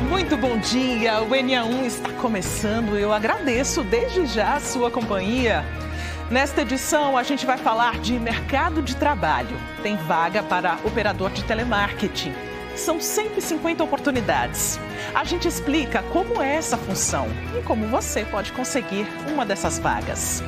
muito bom dia. O NA1 está começando. Eu agradeço desde já a sua companhia. Nesta edição, a gente vai falar de mercado de trabalho. Tem vaga para operador de telemarketing. São 150 oportunidades. A gente explica como é essa função e como você pode conseguir uma dessas vagas.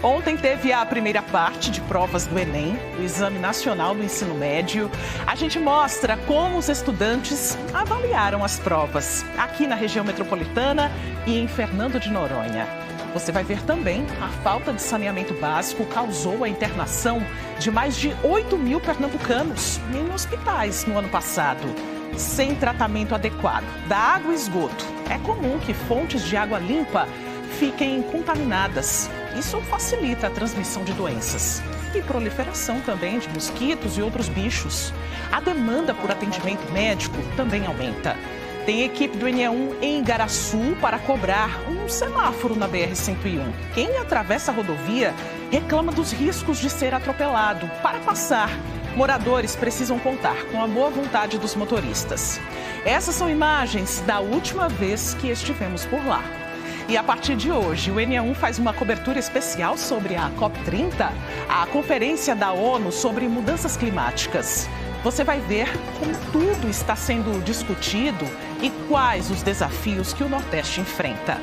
Ontem teve a primeira parte de provas do Enem, o Exame Nacional do Ensino Médio. A gente mostra como os estudantes avaliaram as provas aqui na região metropolitana e em Fernando de Noronha. Você vai ver também a falta de saneamento básico causou a internação de mais de 8 mil pernambucanos em hospitais no ano passado. Sem tratamento adequado da água e esgoto, é comum que fontes de água limpa fiquem contaminadas. Isso facilita a transmissão de doenças e proliferação também de mosquitos e outros bichos. A demanda por atendimento médico também aumenta. Tem equipe do NA1 em Igaraçu para cobrar um semáforo na BR-101. Quem atravessa a rodovia reclama dos riscos de ser atropelado. Para passar, moradores precisam contar com a boa vontade dos motoristas. Essas são imagens da última vez que estivemos por lá. E a partir de hoje, o NA1 faz uma cobertura especial sobre a COP30, a Conferência da ONU sobre Mudanças Climáticas. Você vai ver como tudo está sendo discutido e quais os desafios que o Nordeste enfrenta.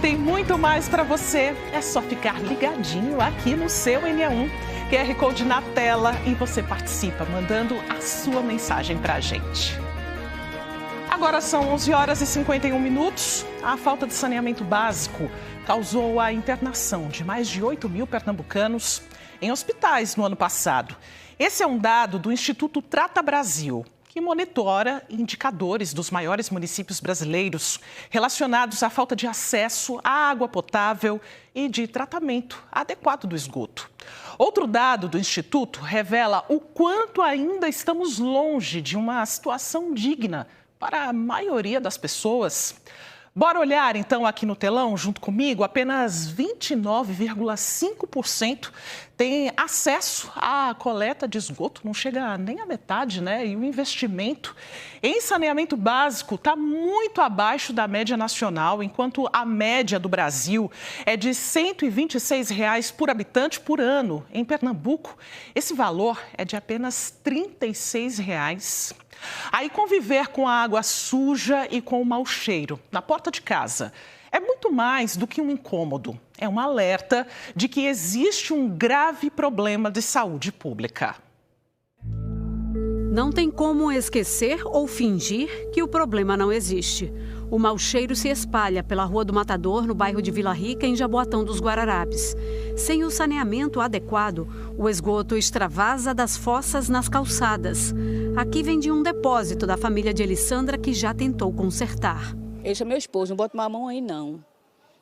Tem muito mais para você, é só ficar ligadinho aqui no seu NA1. QR Code na tela e você participa mandando a sua mensagem para a gente. Agora são 11 horas e 51 minutos. A falta de saneamento básico causou a internação de mais de 8 mil pernambucanos em hospitais no ano passado. Esse é um dado do Instituto Trata Brasil, que monitora indicadores dos maiores municípios brasileiros relacionados à falta de acesso à água potável e de tratamento adequado do esgoto. Outro dado do Instituto revela o quanto ainda estamos longe de uma situação digna para a maioria das pessoas. Bora olhar então aqui no telão junto comigo, apenas 29,5% tem acesso à coleta de esgoto, não chega nem à metade, né? E o investimento em saneamento básico está muito abaixo da média nacional, enquanto a média do Brasil é de R$ 126 por habitante por ano. Em Pernambuco, esse valor é de apenas R$ 36. Aí conviver com a água suja e com o mau cheiro na porta de casa é muito mais do que um incômodo. É um alerta de que existe um grave problema de saúde pública. Não tem como esquecer ou fingir que o problema não existe. O mau cheiro se espalha pela Rua do Matador, no bairro de Vila Rica, em Jaboatão dos Guararapes. Sem o saneamento adequado, o esgoto extravasa das fossas nas calçadas. Aqui vem de um depósito da família de Elissandra, que já tentou consertar. Esse é meu esposo, não bota uma mão aí não,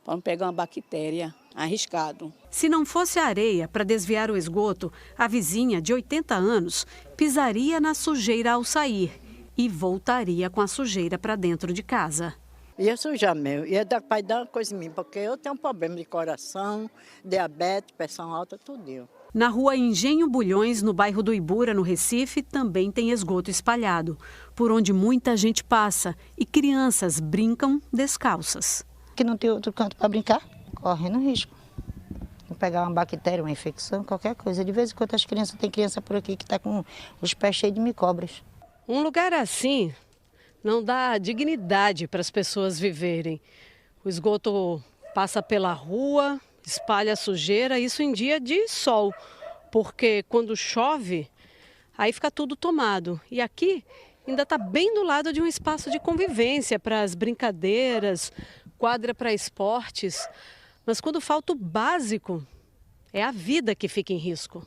para não pegar uma bactéria, arriscado. Se não fosse a areia para desviar o esgoto, a vizinha, de 80 anos, pisaria na sujeira ao sair e voltaria com a sujeira para dentro de casa. Ia sujar mesmo, ia dar uma coisa em mim, porque eu tenho um problema de coração, diabetes, pressão alta, tudo. Na rua Engenho Bulhões, no bairro do Ibura, no Recife, também tem esgoto espalhado, por onde muita gente passa e crianças brincam descalças. Que não tem outro canto para brincar, correndo risco. Pegar uma bactéria, uma infecção, qualquer coisa. De vez em quando as crianças, tem criança por aqui que está com os pés cheios de micróbios. Um lugar assim não dá dignidade para as pessoas viverem. O esgoto passa pela rua, espalha sujeira, isso em dia de sol, porque quando chove, aí fica tudo tomado. E aqui ainda está bem do lado de um espaço de convivência para as brincadeiras, quadra para esportes. Mas quando falta o básico, é a vida que fica em risco.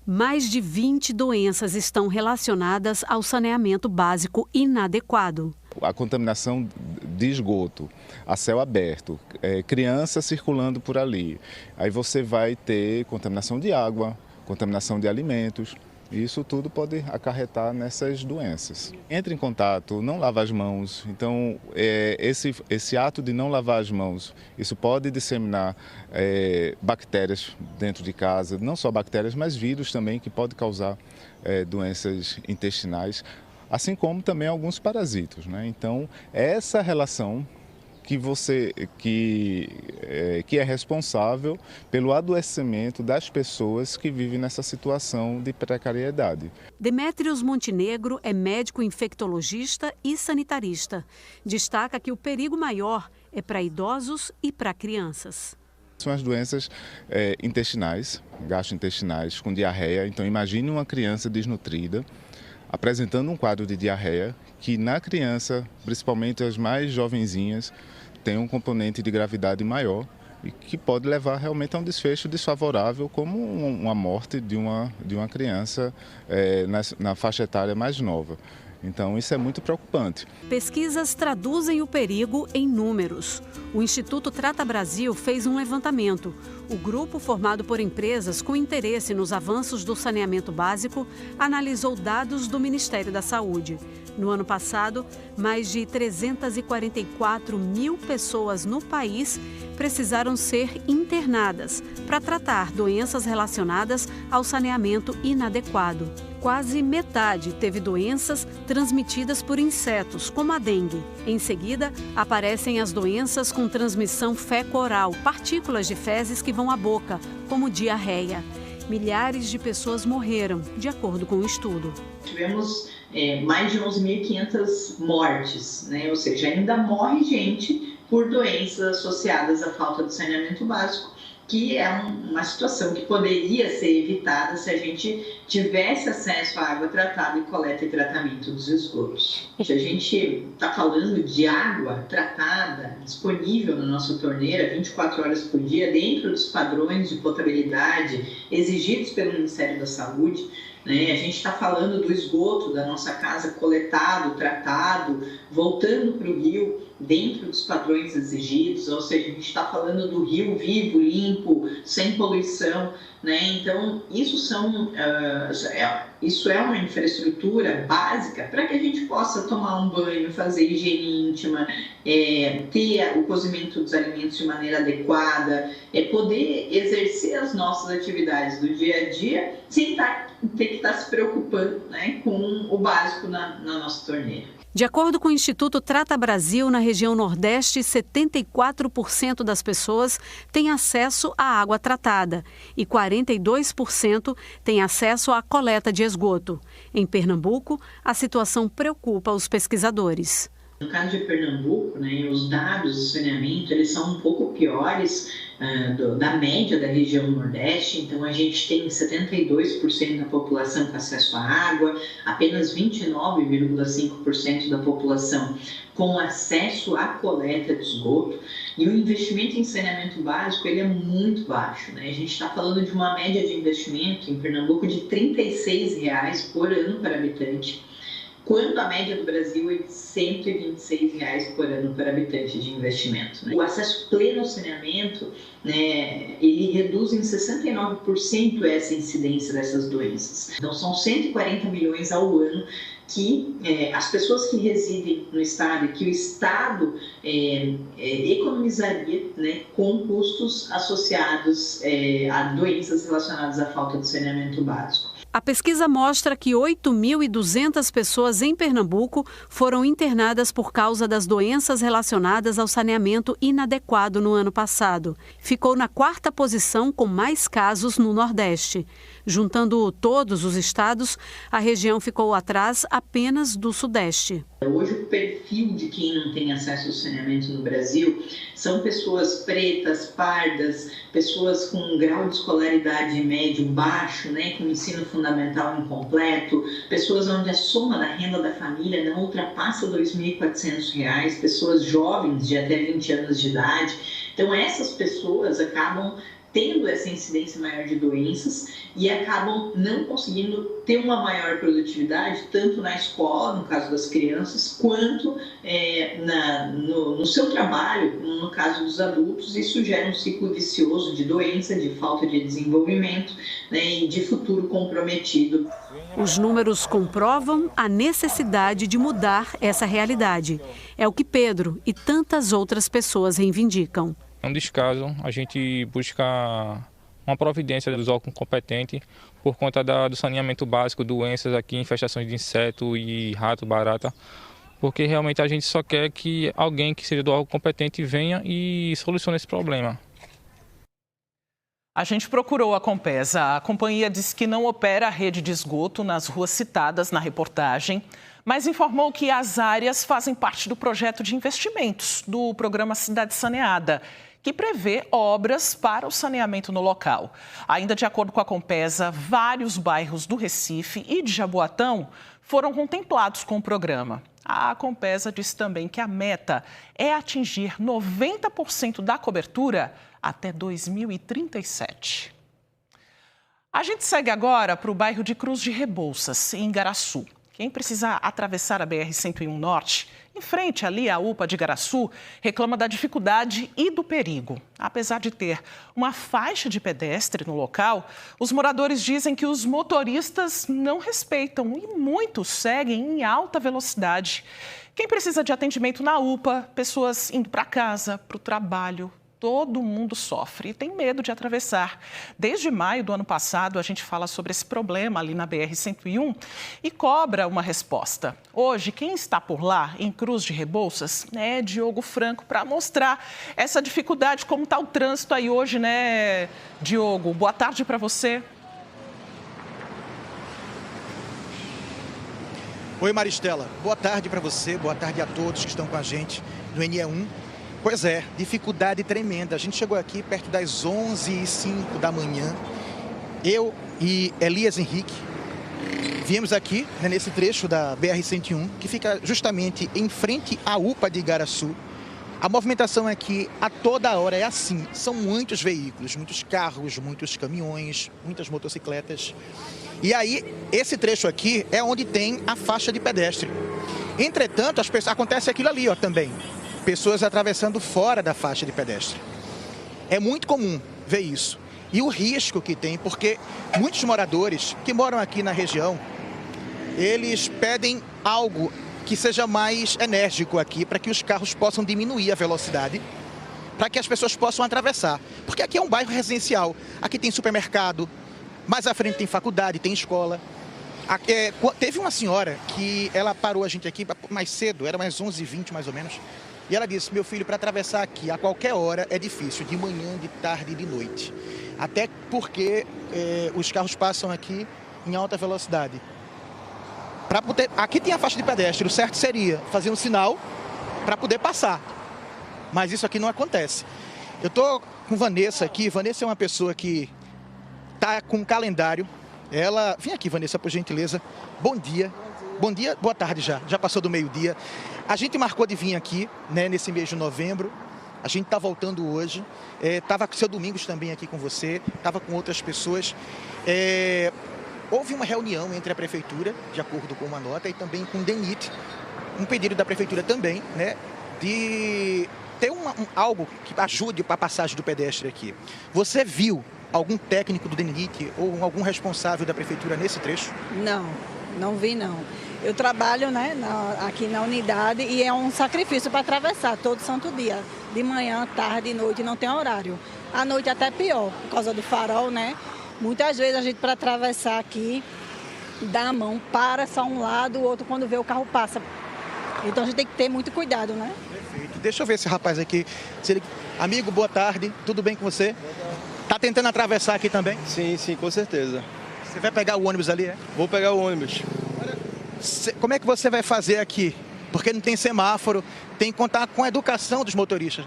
Mais de 20 doenças estão relacionadas ao saneamento básico inadequado. A contaminação de esgoto a céu aberto, criança circulando por ali. Aí você vai ter contaminação de água, contaminação de alimentos. Isso tudo pode acarretar nessas doenças. Entre em contato, não lava as mãos. Então, esse ato de não lavar as mãos, isso pode disseminar bactérias dentro de casa. Não só bactérias, mas vírus também, que pode causar doenças intestinais. assim como também alguns parasitos, né? Então, essa relação que é responsável pelo adoecimento das pessoas que vivem nessa situação de precariedade. Demétrios Montenegro é médico infectologista e sanitarista. Destaca que o perigo maior é para idosos e para crianças. São as doenças intestinais, gastrointestinais, com diarreia. Então, imagine uma criança desnutrida apresentando um quadro de diarreia que na criança, principalmente as mais jovenzinhas, tem um componente de gravidade maior e que pode levar realmente a um desfecho desfavorável, como uma morte de uma criança na faixa etária mais nova. Então, isso é muito preocupante. Pesquisas traduzem o perigo em números. O Instituto Trata Brasil fez um levantamento. O grupo, formado por empresas com interesse nos avanços do saneamento básico, analisou dados do Ministério da Saúde. No ano passado, mais de 344 mil pessoas no país precisaram ser internadas para tratar doenças relacionadas ao saneamento inadequado. Quase metade teve doenças transmitidas por insetos, como a dengue. Em seguida, aparecem as doenças com transmissão feco-oral, partículas de fezes que vão à boca, como diarreia. Milhares de pessoas morreram, de acordo com o estudo. Tivemos mais de 11.500 mortes, né? Ou seja, ainda morre gente por doenças associadas à falta de saneamento básico, que é uma situação que poderia ser evitada se a gente tivesse acesso à água tratada e coleta e tratamento dos esgotos. A gente está falando de água tratada, disponível na nossa torneira 24 horas por dia, dentro dos padrões de potabilidade exigidos pelo Ministério da Saúde. A gente está falando do esgoto da nossa casa coletado, tratado, voltando para o rio dentro dos padrões exigidos, ou seja, a gente está falando do rio vivo, limpo, sem poluição, né? Então, isso é uma infraestrutura básica para que a gente possa tomar um banho, fazer higiene íntima, ter o cozimento dos alimentos de maneira adequada, poder exercer as nossas atividades do dia a dia sem ter que estar se preocupando, né, com o básico na nossa torneira. De acordo com o Instituto Trata Brasil, na região Nordeste, 74% das pessoas têm acesso à água tratada e 42% têm acesso à coleta de esgoto. Em Pernambuco, a situação preocupa os pesquisadores. No caso de Pernambuco, né, os dados do saneamento eles são um pouco piores da média da região Nordeste. Então, a gente tem 72% da população com acesso à água, apenas 29,5% da população com acesso à coleta de esgoto. E o investimento em saneamento básico ele é muito baixo, né? A gente está falando de uma média de investimento em Pernambuco de R$ 36 por ano para habitante, quando a média do Brasil é de R$ 126 por ano por habitante de investimento, né? O acesso pleno ao saneamento, né, ele reduz em 69% essa incidência dessas doenças. Então, são 140 milhões ao ano que as pessoas que residem no estado, que o estado economizaria, né, com custos associados a doenças relacionadas à falta de saneamento básico. A pesquisa mostra que 8.200 pessoas em Pernambuco foram internadas por causa das doenças relacionadas ao saneamento inadequado no ano passado. Ficou na 4ª posição com mais casos no Nordeste. Juntando todos os estados, a região ficou atrás apenas do Sudeste. Hoje o perfil de quem não tem acesso ao saneamento no Brasil são pessoas pretas, pardas, pessoas com um grau de escolaridade médio baixo, né, com ensino fundamental incompleto, pessoas onde a soma da renda da família não ultrapassa R$ 2.400, pessoas jovens de até 20 anos de idade. Então essas pessoas acabam tendo essa incidência maior de doenças e acabam não conseguindo ter uma maior produtividade, tanto na escola, no caso das crianças, quanto no seu trabalho, no caso dos adultos. Isso gera um ciclo vicioso de doença, de falta de desenvolvimento, né, e de futuro comprometido. Os números comprovam a necessidade de mudar essa realidade. É o que Pedro e tantas outras pessoas reivindicam. É um descaso a gente buscar uma providência dos órgãos competentes por conta do saneamento básico, doenças aqui, infestações de inseto e rato, barata, porque realmente a gente só quer que alguém que seja do órgão competente venha e solucione esse problema. A gente procurou a Compesa. A companhia disse que não opera a rede de esgoto nas ruas citadas na reportagem, mas informou que as áreas fazem parte do projeto de investimentos do programa Cidade Saneada, que prevê obras para o saneamento no local. Ainda de acordo com a Compesa, vários bairros do Recife e de Jaboatão foram contemplados com o programa. A Compesa disse também que a meta é atingir 90% da cobertura até 2037. A gente segue agora para o bairro de Cruz de Rebouças, em Igaraçu. Quem precisar atravessar a BR-101 Norte, em frente ali à UPA de Igaraçu, reclama da dificuldade e do perigo. Apesar de ter uma faixa de pedestre no local, os moradores dizem que os motoristas não respeitam e muitos seguem em alta velocidade. Quem precisa de atendimento na UPA, pessoas indo para casa, para o trabalho, todo mundo sofre e tem medo de atravessar. Desde maio do ano passado, a gente fala sobre esse problema ali na BR-101 e cobra uma resposta. Hoje, quem está por lá, em Cruz de Rebouças, é Diogo Franco, para mostrar essa dificuldade, como está o trânsito aí hoje, né, Diogo? Boa tarde para você. Oi, Maristela. Boa tarde para você, boa tarde a todos que estão com a gente no NE1. Pois é, dificuldade tremenda. A gente chegou aqui perto das 11h05 da manhã. Eu e Elias Henrique viemos aqui, né, nesse trecho da BR-101, que fica justamente em frente à UPA de Igaraçu. A movimentação aqui a toda hora é assim. São muitos veículos, muitos carros, muitos caminhões, muitas motocicletas. E aí, esse trecho aqui é onde tem a faixa de pedestre. Entretanto, acontece aquilo ali, ó, também. Pessoas atravessando fora da faixa de pedestre. É muito comum ver isso. E o risco que tem, porque muitos moradores que moram aqui na região, eles pedem algo que seja mais enérgico aqui, para que os carros possam diminuir a velocidade, para que as pessoas possam atravessar. Porque aqui é um bairro residencial, aqui tem supermercado, mais à frente tem faculdade, tem escola. Teve uma senhora que ela parou a gente aqui mais cedo, era mais 11h20 mais ou menos, e ela disse: meu filho, para atravessar aqui a qualquer hora é difícil, de manhã, de tarde e de noite. Até porque os carros passam aqui em alta velocidade. Aqui tem a faixa de pedestre, o certo seria fazer um sinal para poder passar. Mas isso aqui não acontece. Eu estou com Vanessa aqui. Vanessa é uma pessoa que está com um calendário. Vem aqui, Vanessa, por gentileza. Bom dia. Bom dia, boa tarde já. Já passou do meio-dia. A gente marcou de vir aqui, né, nesse mês de novembro. A gente está voltando hoje. Estava com o seu Domingos também aqui com você. Estava com outras pessoas. Houve uma reunião entre a Prefeitura, de acordo com uma nota, e também com o DENIT. Um pedido da Prefeitura também, né, de ter algo que ajude para a passagem do pedestre aqui. Você viu algum técnico do DENIT ou algum responsável da Prefeitura nesse trecho? Não vi não. Eu trabalho, né, aqui na unidade e é um sacrifício para atravessar todo santo dia. De manhã, tarde e noite, não tem horário. À noite até pior, por causa do farol, né? Muitas vezes a gente, para atravessar aqui, dá a mão, para só um lado, o outro quando vê o carro passa. Então a gente tem que ter muito cuidado, né? Perfeito. Deixa eu ver esse rapaz aqui. Amigo, boa tarde. Tudo bem com você? Tá tentando atravessar aqui também? Sim, com certeza. Você vai pegar o ônibus ali, é? Vou pegar o ônibus. Como é que você vai fazer aqui? Porque não tem semáforo, tem que contar com a educação dos motoristas.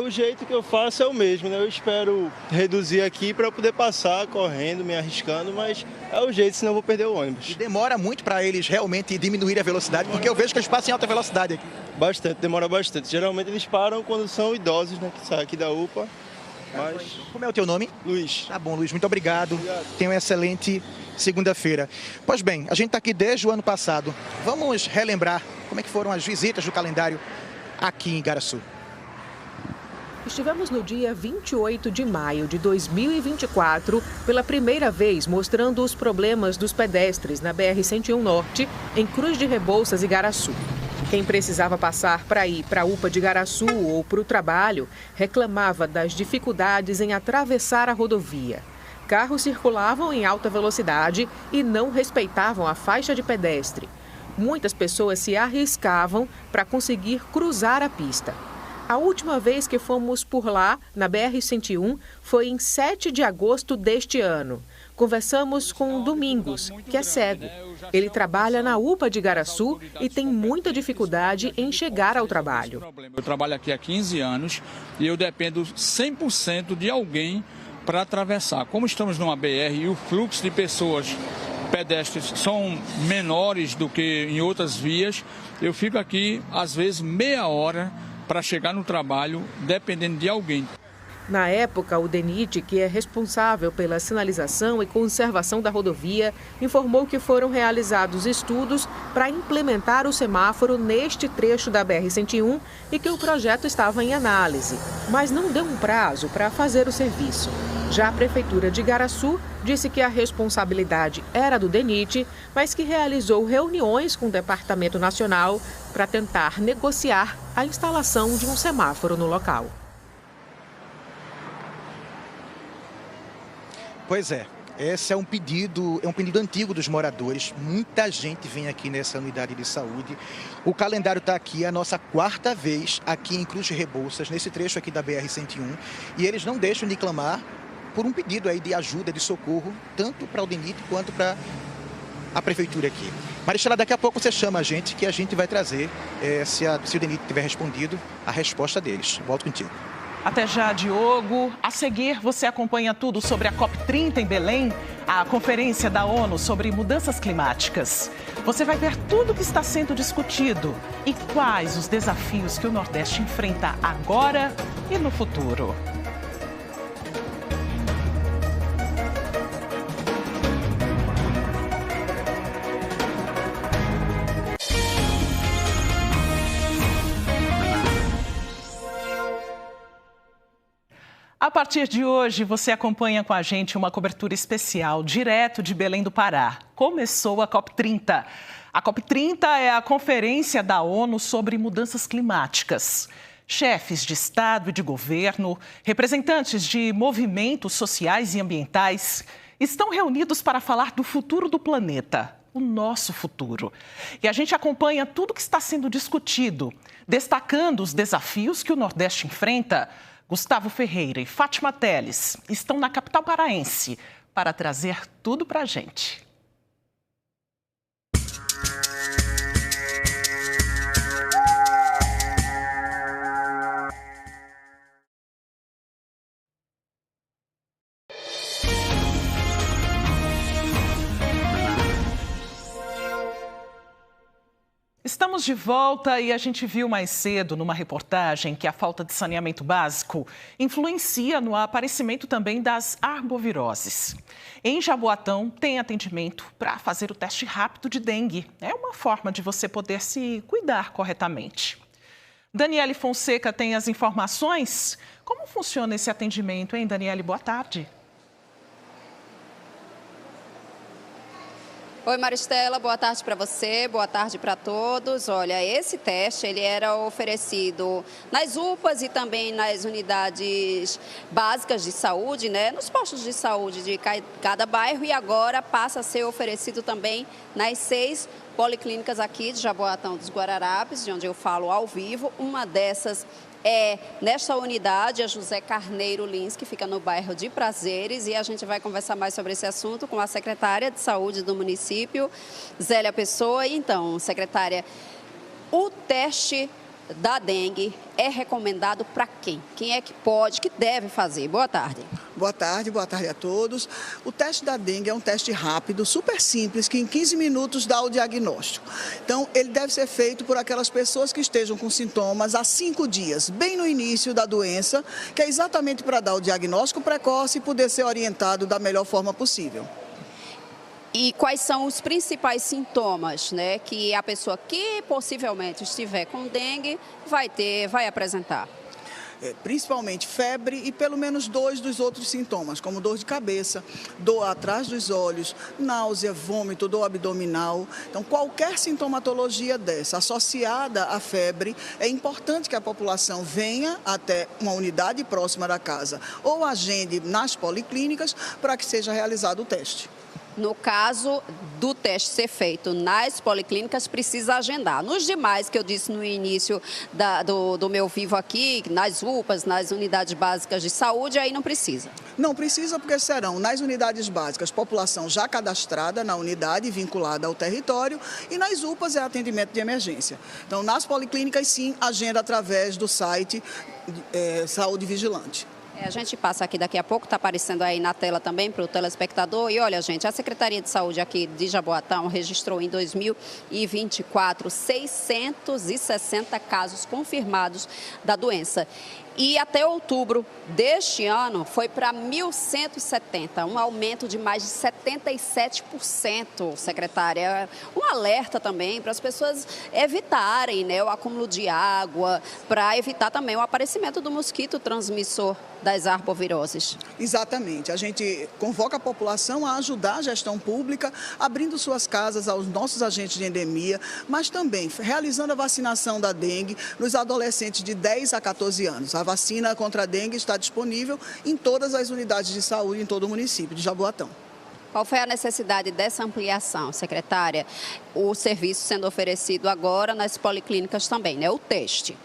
O jeito que eu faço é o mesmo, né? Eu espero reduzir aqui para eu poder passar correndo, me arriscando, mas é o jeito, senão eu vou perder o ônibus. E demora muito para eles realmente diminuírem a velocidade, porque eu vejo que eles passam em alta velocidade aqui. Bastante, demora bastante. Geralmente eles param quando são idosos, né? Que saem aqui da UPA. Mas... Como é o teu nome? Luiz. Tá bom, Luiz, muito obrigado. Tenha uma excelente segunda-feira. Pois bem, a gente está aqui desde o ano passado. Vamos relembrar como é que foram as visitas do calendário aqui em Igaraçu. Estivemos no dia 28 de maio de 2024, pela primeira vez mostrando os problemas dos pedestres na BR-101 Norte, em Cruz de Rebouças e Igaraçu. Quem precisava passar para ir para a UPA de Igaraçu ou para o trabalho reclamava das dificuldades em atravessar a rodovia. Carros circulavam em alta velocidade e não respeitavam a faixa de pedestre. Muitas pessoas se arriscavam para conseguir cruzar a pista. A última vez que fomos por lá, na BR-101, foi em 7 de agosto deste ano. Conversamos com o Domingos, que é cego. Ele trabalha na UPA de Igaraçu e tem muita dificuldade em chegar ao trabalho. Eu trabalho aqui há 15 anos e eu dependo 100% de alguém para atravessar. Como estamos numa BR e o fluxo de pessoas pedestres são menores do que em outras vias, eu fico aqui, às vezes, meia hora para chegar no trabalho, dependendo de alguém. Na época, o DENIT, que é responsável pela sinalização e conservação da rodovia, informou que foram realizados estudos para implementar o semáforo neste trecho da BR-101 e que o projeto estava em análise, mas não deu um prazo para fazer o serviço. Já a Prefeitura de Igaraçu disse que a responsabilidade era do DENIT, mas que realizou reuniões com o Departamento Nacional para tentar negociar a instalação de um semáforo no local. Pois é, esse é um pedido antigo dos moradores. Muita gente vem aqui nessa unidade de saúde. O calendário está aqui, é a nossa 4ª vez aqui em Cruz de Rebouças, nesse trecho aqui da BR-101. E eles não deixam de clamar por um pedido aí de ajuda, de socorro, tanto para o DENIT quanto para a prefeitura aqui. Maristela, daqui a pouco você chama a gente, que a gente vai trazer, se o DENIT tiver respondido, a resposta deles. Volto contigo. Até já, Diogo. A seguir, você acompanha tudo sobre a COP30 em Belém, a conferência da ONU sobre mudanças climáticas. Você vai ver tudo o que está sendo discutido e quais os desafios que o Nordeste enfrenta agora e no futuro. A partir de hoje, você acompanha com a gente uma cobertura especial, direto de Belém do Pará. Começou a COP30. A COP30 é a conferência da ONU sobre mudanças climáticas. Chefes de Estado e de governo, representantes de movimentos sociais e ambientais, estão reunidos para falar do futuro do planeta, o nosso futuro. E a gente acompanha tudo que está sendo discutido, destacando os desafios que o Nordeste enfrenta. Gustavo Ferreira e Fátima Teles estão na capital paraense para trazer tudo para a gente. Estamos de volta e a gente viu mais cedo numa reportagem que a falta de saneamento básico influencia no aparecimento também das arboviroses. Em Jaboatão tem atendimento para fazer o teste rápido de dengue. É uma forma de você poder se cuidar corretamente. Daniele Fonseca tem as informações. Como funciona esse atendimento, hein, Daniele? Boa tarde. Oi, Maristela, boa tarde para você, boa tarde para todos. Olha, esse teste ele era oferecido nas UPAs e também nas unidades básicas de saúde, né? Nos postos de saúde de cada bairro, e agora passa a ser oferecido também nas 6 policlínicas aqui de Jaboatão dos Guararapes, de onde eu falo ao vivo. Uma dessas é nesta unidade, a José Carneiro Lins, que fica no bairro de Prazeres, e a gente vai conversar mais sobre esse assunto com a secretária de saúde do município, Zélia Pessoa. Então, secretária, o teste da dengue é recomendado para quem? Quem é que pode, que deve fazer? Boa tarde. Boa tarde a todos. O teste da dengue é um teste rápido, super simples, que em 15 minutos dá o diagnóstico. Então, ele deve ser feito por aquelas pessoas que estejam com sintomas há 5 dias, bem no início da doença, que é exatamente para dar o diagnóstico precoce e poder ser orientado da melhor forma possível. E quais são os principais sintomas, né, que a pessoa que possivelmente estiver com dengue vai apresentar? principalmente febre e pelo menos 2 dos outros sintomas, como dor de cabeça, dor atrás dos olhos, náusea, vômito, dor abdominal. Então, qualquer sintomatologia dessa associada à febre, é importante que a população venha até uma unidade próxima da casa ou agende nas policlínicas para que seja realizado o teste. No caso do teste ser nas policlínicas, precisa agendar. Nos demais, que eu disse no início do meu vivo aqui, nas UPAs, nas unidades básicas de saúde, aí não precisa. Não precisa, porque serão nas unidades básicas população já cadastrada na unidade, vinculada ao território, e nas UPAs é atendimento de emergência. Então, nas policlínicas, sim, agenda através do site Saúde Vigilante. A gente passa aqui daqui a pouco, está aparecendo aí na tela também para o telespectador. E olha, gente, a Secretaria de Saúde aqui de Jaboatão registrou em 2024 660 casos confirmados da doença. E até outubro deste ano foi para 1.170, um aumento de mais de 77%, secretária. Um alerta também para as pessoas evitarem, né, o acúmulo de água, para evitar também o aparecimento do mosquito transmissor das arboviroses. Exatamente. A gente convoca a população a ajudar a gestão pública, abrindo suas casas aos nossos agentes de endemia, mas também realizando a vacinação da dengue nos adolescentes de 10 a 14 anos. A vacina contra a dengue está disponível em todas as unidades de saúde em todo o município de Jaboatão. Qual foi a necessidade dessa ampliação, secretária? O serviço sendo oferecido agora nas policlínicas também, né? O teste.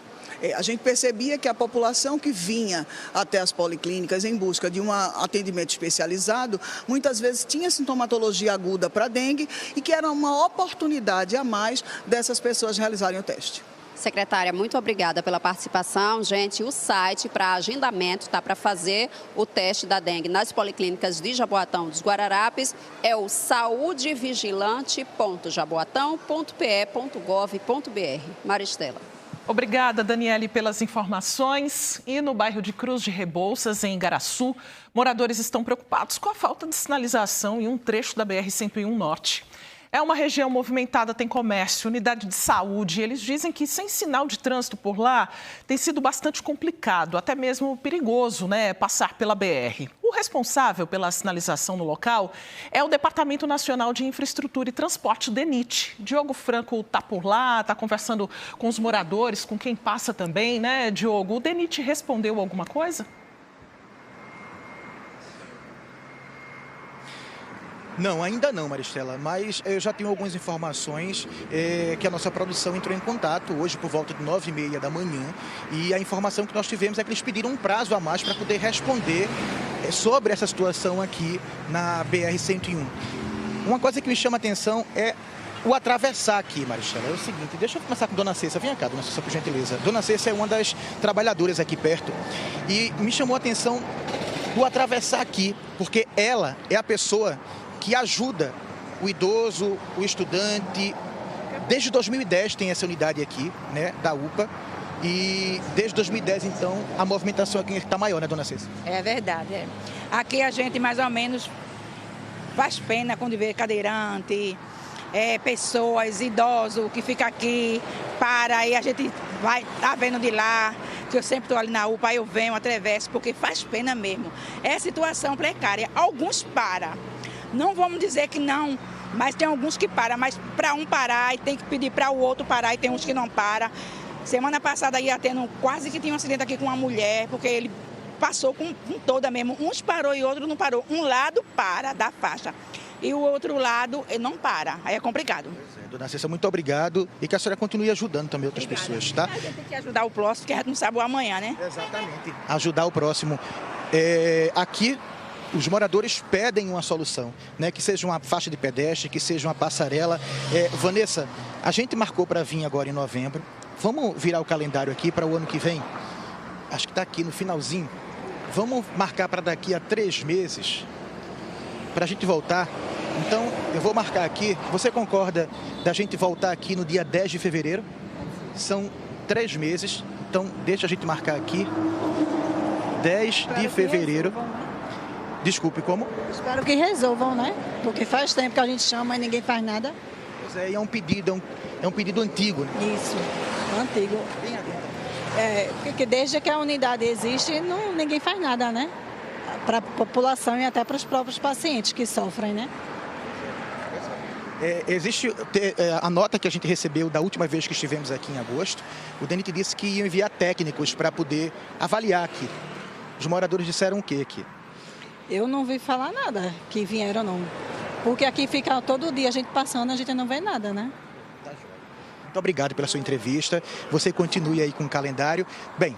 A gente percebia que a população que vinha até as policlínicas em busca de um atendimento especializado, muitas vezes tinha sintomatologia aguda para dengue e que era uma oportunidade a mais dessas pessoas realizarem o teste. Secretária, muito obrigada pela participação. Gente, o site para agendamento, tá, para fazer o teste da dengue nas policlínicas de Jaboatão dos Guararapes é o saudevigilante.jaboatão.pe.gov.br. Maristela. Obrigada, Daniele, pelas informações. E no bairro de Cruz de Rebouças, em Igaraçu, moradores estão preocupados com a falta de sinalização em um trecho da BR-101 Norte. É uma região movimentada, tem comércio, unidade de saúde. Eles dizem que sem sinal de trânsito por lá tem sido bastante complicado, até mesmo perigoso, né, passar pela BR. O responsável pela sinalização no local é o Departamento Nacional de Infraestrutura e Transporte, DENIT. Diogo Franco está por lá, está conversando com os moradores, com quem passa também, né, Diogo? O DENIT respondeu alguma coisa? Não, ainda não, Maristela, mas eu já tenho algumas informações que a nossa produção entrou em contato hoje por volta de 9h30 da manhã e a informação que nós tivemos é que eles pediram um prazo a mais para poder responder sobre essa situação aqui na BR-101. Uma coisa que me chama a atenção é o atravessar aqui, Maristela. É o seguinte, deixa eu começar com Dona Cessa. Vem cá, Dona Cessa, por gentileza. Dona Cessa é uma das trabalhadoras aqui perto e me chamou a atenção do atravessar aqui, porque ela é a pessoa que ajuda o idoso, o estudante. Desde 2010 tem essa unidade aqui, né, da UPA. E desde 2010, então, a movimentação aqui está maior, né, Dona Cessa? É verdade, é. Aqui a gente mais ou menos faz pena quando vê cadeirante, pessoas, idosos que ficam aqui, para e a gente vai, tá vendo de lá, que eu sempre estou ali na UPA, aí eu venho, atravesso, porque faz pena mesmo. É situação precária, alguns param. Não vamos dizer que não, mas tem alguns que param, mas para um parar, e tem que pedir para o outro parar, e tem uns que não param. Semana passada ia tendo, quase que tinha um acidente aqui com uma mulher, porque ele passou com toda mesmo. Uns parou e outro não parou. Um lado para da faixa e o outro lado não para. Aí é complicado. Dona Cessa, muito obrigado e que a senhora continue ajudando também outras pessoas, tá? A gente tem que ajudar o próximo, porque a gente não sabe o amanhã, né? Exatamente. Ajudar o próximo. Aqui, os moradores pedem uma solução, né? Que seja uma faixa de pedestre, que seja uma passarela. Vanessa, a gente marcou para vir agora em novembro. Vamos virar o calendário aqui para o ano que vem? Acho que está aqui no finalzinho. Vamos marcar para daqui a 3 meses, para a gente voltar. Então, eu vou marcar aqui. Você concorda da gente voltar aqui no dia 10 de fevereiro? São 3 meses. Então, deixa a gente marcar aqui. 10 de fevereiro. Desculpe, como? Espero que resolvam, né? Porque faz tempo que a gente chama e ninguém faz nada. Pois é, e é um pedido, é um pedido antigo, né? Isso. Antigo. Porque desde que a unidade existe, ninguém faz nada, né? Para a população e até para os próprios pacientes que sofrem, né? Existe a nota que a gente recebeu da última vez que estivemos aqui em agosto. O DENIT disse que ia enviar técnicos para poder avaliar aqui. Os moradores disseram o quê aqui? Eu não vi falar nada que vieram, não. Porque aqui fica todo dia a gente passando, a gente não vê nada, né? Muito obrigado pela sua entrevista. Você continue aí com o calendário. Bem,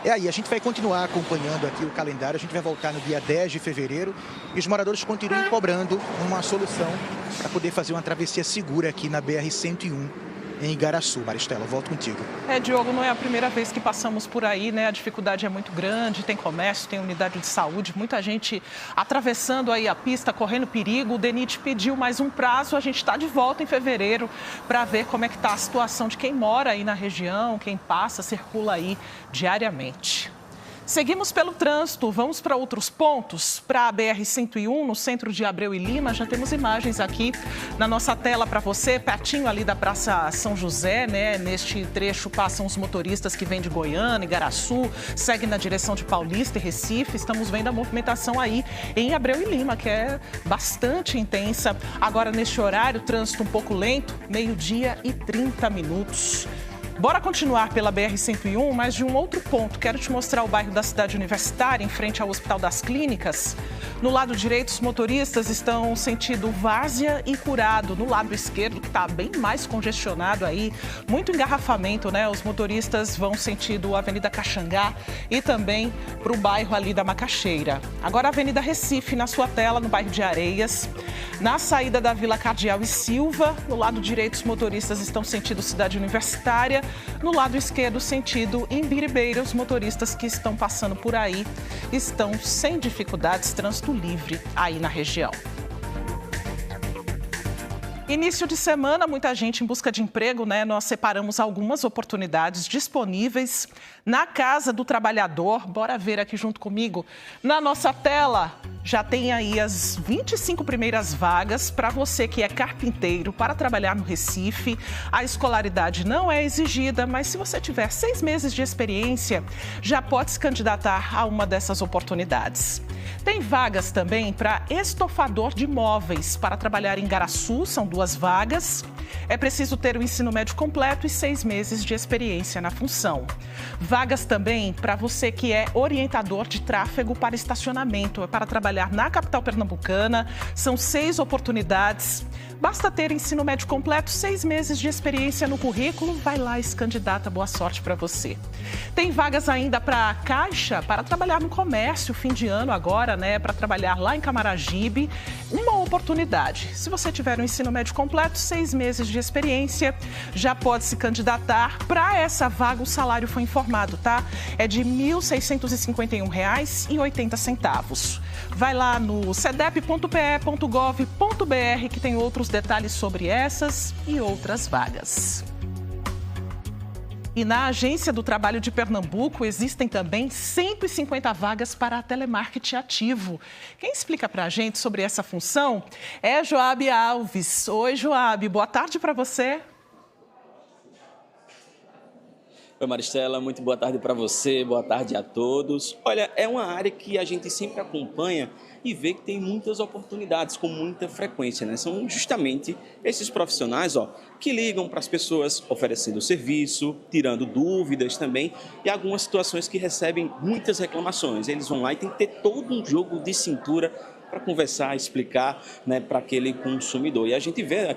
a gente vai continuar acompanhando aqui o calendário. A gente vai voltar no dia 10 de fevereiro e os moradores continuam cobrando uma solução para poder fazer uma travessia segura aqui na BR-101 em Igaraçu. Maristela, volto contigo. Diogo, não é a primeira vez que passamos por aí, né? A dificuldade é muito grande, tem comércio, tem unidade de saúde, muita gente atravessando aí a pista, correndo perigo. O DENIT pediu mais um prazo, a gente está de volta em fevereiro para ver como é que está a situação de quem mora aí na região, quem passa, circula aí diariamente. Seguimos pelo trânsito, vamos para outros pontos. Para a BR-101, no centro de Abreu e Lima, já temos imagens aqui na nossa tela para você, pertinho ali da Praça São José, né? Neste trecho passam os motoristas que vêm de Goiânia, Igaraçu, seguem na direção de Paulista e Recife. Estamos vendo a movimentação aí em Abreu e Lima, que é bastante intensa. Agora, neste horário, trânsito um pouco lento, 12h30. Bora continuar pela BR-101, mas de um outro ponto. Quero te mostrar o bairro da Cidade Universitária, em frente ao Hospital das Clínicas. No lado direito, os motoristas estão sentido Várzea e Curado. No lado esquerdo, que está bem mais congestionado aí, muito engarrafamento, né? Os motoristas vão sentido Avenida Caxangá e também para o bairro ali da Macaxeira. Agora a Avenida Recife, na sua tela, no bairro de Areias. Na saída da Vila Cardeal e Silva, no lado direito, os motoristas estão sentido Cidade Universitária. No lado esquerdo, sentido Imbiribeira, os motoristas que estão passando por aí estão sem dificuldades, trânsito livre aí na região. Início de semana, muita gente em busca de emprego, né? Nós separamos algumas oportunidades disponíveis na Casa do Trabalhador. Bora ver aqui junto comigo. Na nossa tela, já tem aí as 25 primeiras vagas para você que é carpinteiro para trabalhar no Recife. A escolaridade não é exigida, mas se você tiver 6 meses de experiência, já pode se candidatar a uma dessas oportunidades. Tem vagas também para estofador de móveis para trabalhar em Igaraçu, são 2 vagas. É preciso ter o ensino médio completo e 6 meses de experiência na função. Vagas também para você que é orientador de tráfego para estacionamento, para trabalhar na capital pernambucana. São 6 oportunidades. Basta ter ensino médio completo, 6 meses de experiência no currículo. Vai lá e se candidata, boa sorte para você. Tem vagas ainda para a Caixa, para trabalhar no comércio, fim de ano agora, né? Para trabalhar lá em Camaragibe. Uma oportunidade. Se você tiver um ensino médio completo, 6 meses de experiência, já pode se candidatar. Para essa vaga, o salário foi informado, tá? É de R$ 1.651,80. Vai lá no cedep.pe.gov.br que tem outros detalhes sobre essas e outras vagas. E na Agência do Trabalho de Pernambuco existem também 150 vagas para telemarketing ativo. Quem explica para a gente sobre essa função é Joabe Alves. Oi, Joabe, boa tarde para você. Oi, Maristela, muito boa tarde para você, boa tarde a todos. Olha, é uma área que a gente sempre acompanha e vê que tem muitas oportunidades, com muita frequência, né? São justamente esses profissionais, que ligam para as pessoas oferecendo serviço, tirando dúvidas também e algumas situações que recebem muitas reclamações. Eles vão lá e tem que ter todo um jogo de cintura para conversar, explicar, né, para aquele consumidor. E a gente vê a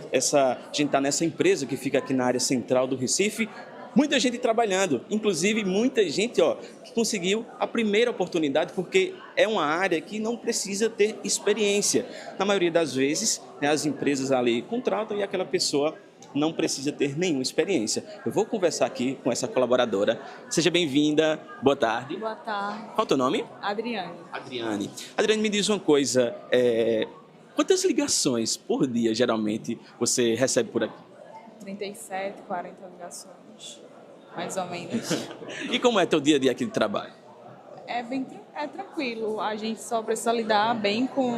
gente está nessa empresa que fica aqui na área central do Recife. Muita gente trabalhando, inclusive muita gente que conseguiu a primeira oportunidade, porque é uma área que não precisa ter experiência. Na maioria das vezes, né, as empresas ali contratam e aquela pessoa não precisa ter nenhuma experiência. Eu vou conversar aqui com essa colaboradora. Seja bem-vinda, boa tarde. Boa tarde. Qual é o teu nome? Adriane. Adriane, me diz uma coisa, quantas ligações por dia, geralmente, você recebe por aqui? 37, 40 ligações. Mais ou menos. E como é teu dia a dia aqui de trabalho? É tranquilo. A gente só precisa lidar bem com